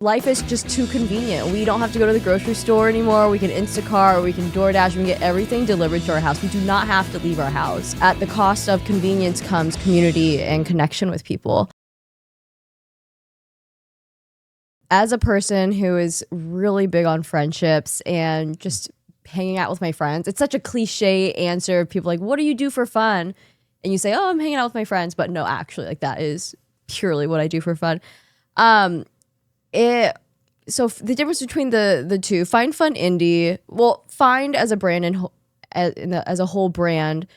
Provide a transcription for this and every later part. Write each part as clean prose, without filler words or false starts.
life is just too convenient. We don't have to go to the grocery store anymore. We can Instacart, or we can DoorDash, we can get everything delivered to our house. We do not have to leave our house. At the cost of convenience comes community and connection with people. As a person who is really big on friendships and just hanging out with my friends, it's such a cliche answer. People like, what do you do for fun? And you say, oh, I'm hanging out with my friends. But no, actually, like that is purely what I do for fun. So the difference between the two, Find Fun Indy, well, Find as a brand and as a whole brand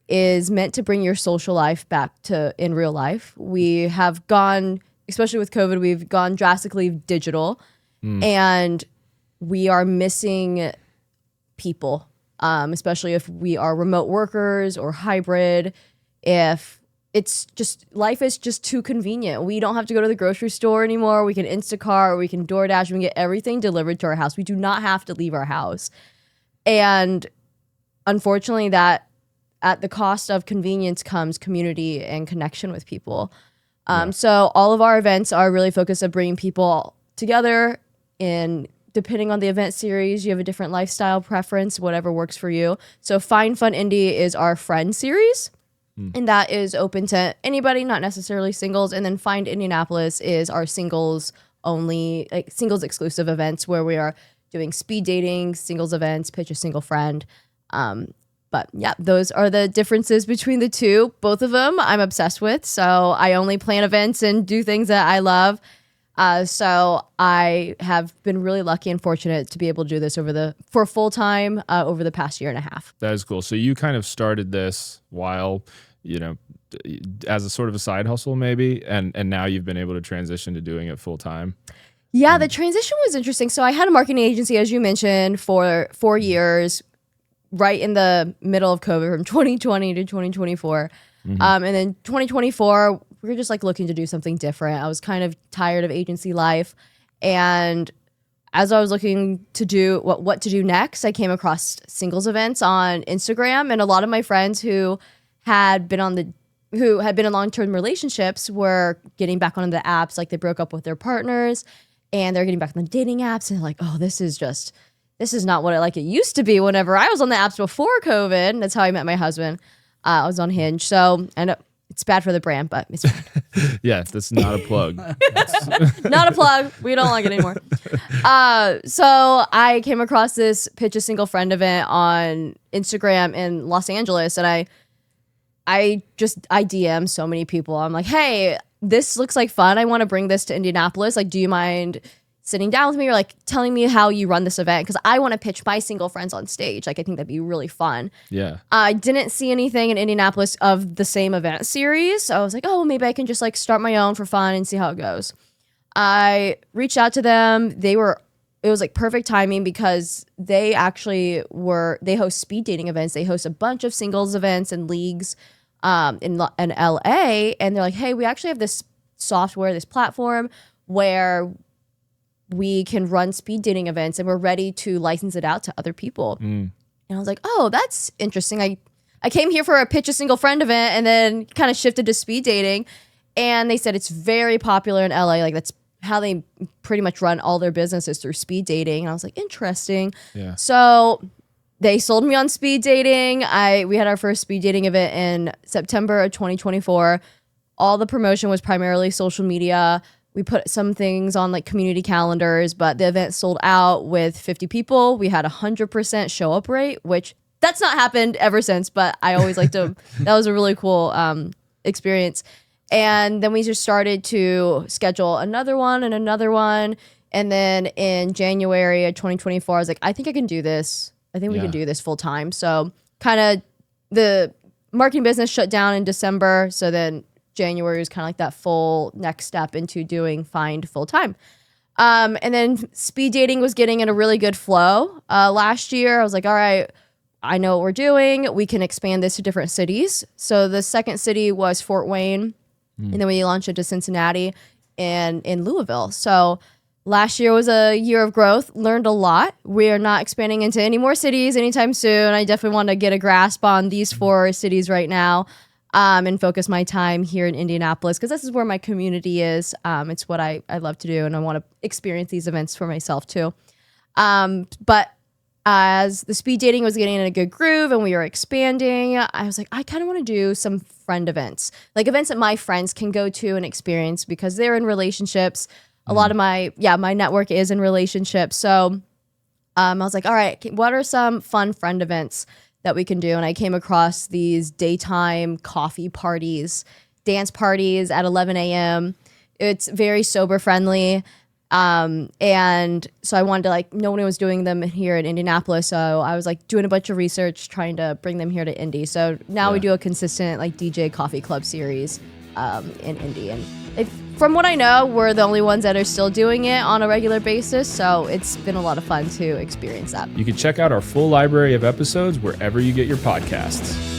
is meant to bring your social life back to in real life. We have gone, especially with COVID, we've gone drastically digital, and we are missing people, especially if we are remote workers or hybrid. If it's just, life is just too convenient. We don't have to go to the grocery store anymore. We can Instacart, or we can DoorDash, we can get everything delivered to our house. We do not have to leave our house. And unfortunately, that at the cost of convenience comes community and connection with people. So all of our events are really focused on bringing people together, and depending on the event series, you have a different lifestyle preference, whatever works for you. So Find Fun Indy is our friend series. And that is open to anybody, not necessarily singles. And then Find Indianapolis is our singles only, like singles exclusive events where we are doing speed dating, singles events, pitch a single friend. But yeah, those are the differences between the two. Both of them I'm obsessed with. So I only plan events and do things that I love. So I have been really lucky and fortunate to be able to do this for full time over the past year and a half. That is cool. So you kind of started this while, as a sort of a side hustle maybe, and now you've been able to transition to doing it full time. Yeah, the transition was interesting. So I had a marketing agency, as you mentioned, for 4 years, right in the middle of COVID from 2020 to 2024. And then 2024, we were just like looking to do something different. I was kind of tired of agency life. And as I was looking to do what to do next, I came across singles events on Instagram. And a lot of my friends who had been in long-term relationships were getting back on the apps. Like they broke up with their partners and they're getting back on the dating apps. And like, oh, this is not what it used to be whenever I was on the apps before COVID. And that's how I met my husband. I was on Hinge. So I know it's bad for the brand, but it's fine. Yeah, that's not a plug. Not a plug. We don't like it anymore. So I came across this Pitch a Single Friend event on Instagram in Los Angeles, and I DM so many people. I'm like, hey, this looks like fun. I want to bring this to Indianapolis. Like, do you mind sitting down with me or like telling me how you run this event? Because I want to pitch my single friends on stage. Like, I think that'd be really fun. Yeah. I didn't see anything in Indianapolis of the same event series. So I was like, oh, maybe I can just like start my own for fun and see how it goes. I reached out to them. It was like perfect timing because they host speed dating events. They host a bunch of singles events and leagues in LA. And they're like, hey, we actually have this software, this platform where we can run speed dating events and we're ready to license it out to other people. And I was like, oh, that's interesting. I came here for a Pitch a Single Friend event and then kind of shifted to speed dating. And they said it's very popular in LA. Like that's how they pretty much run all their businesses, through speed dating. And I was like, interesting. Yeah. So they sold me on speed dating. We had our first speed dating event in September of 2024. All the promotion was primarily social media. We put some things on like community calendars, but the event sold out with 50 people. We had 100% show up rate, which that's not happened ever since, but I always like to, that was a really cool experience. And then we just started to schedule another one and another one. And then in January of 2024, I was like, I think I can do this. I think we can do this full time. So kind of the marketing business shut down in December. So then January was kind of like that full next step into doing Find full time. And then speed dating was getting in a really good flow. Last year, I was like, all right, I know what we're doing. We can expand this to different cities. So the second city was Fort Wayne. And then we launched it to Cincinnati and in Louisville. So last year was a year of growth, learned a lot. We are not expanding into any more cities anytime soon. I definitely want to get a grasp on these 4 cities right now. and focus my time here in Indianapolis because this is where my community is. It's what I love to do, and I want to experience these events for myself too. But as the speed dating was getting in a good groove and we were expanding, I was like, I kind of want to do some friend events, like events that my friends can go to and experience because they're in relationships. A lot of my network is in relationships. So I was like, all right, what are some fun friend events that we can do? And I came across these daytime coffee parties, dance parties at 11 a.m. It's very sober friendly. And so I wanted to like, no one was doing them here in Indianapolis. So I was like doing a bunch of research, trying to bring them here to Indy. So now we do a consistent like DJ coffee club series, in Indy. And from what I know, we're the only ones that are still doing it on a regular basis. So it's been a lot of fun to experience that. You can check out our full library of episodes wherever you get your podcasts.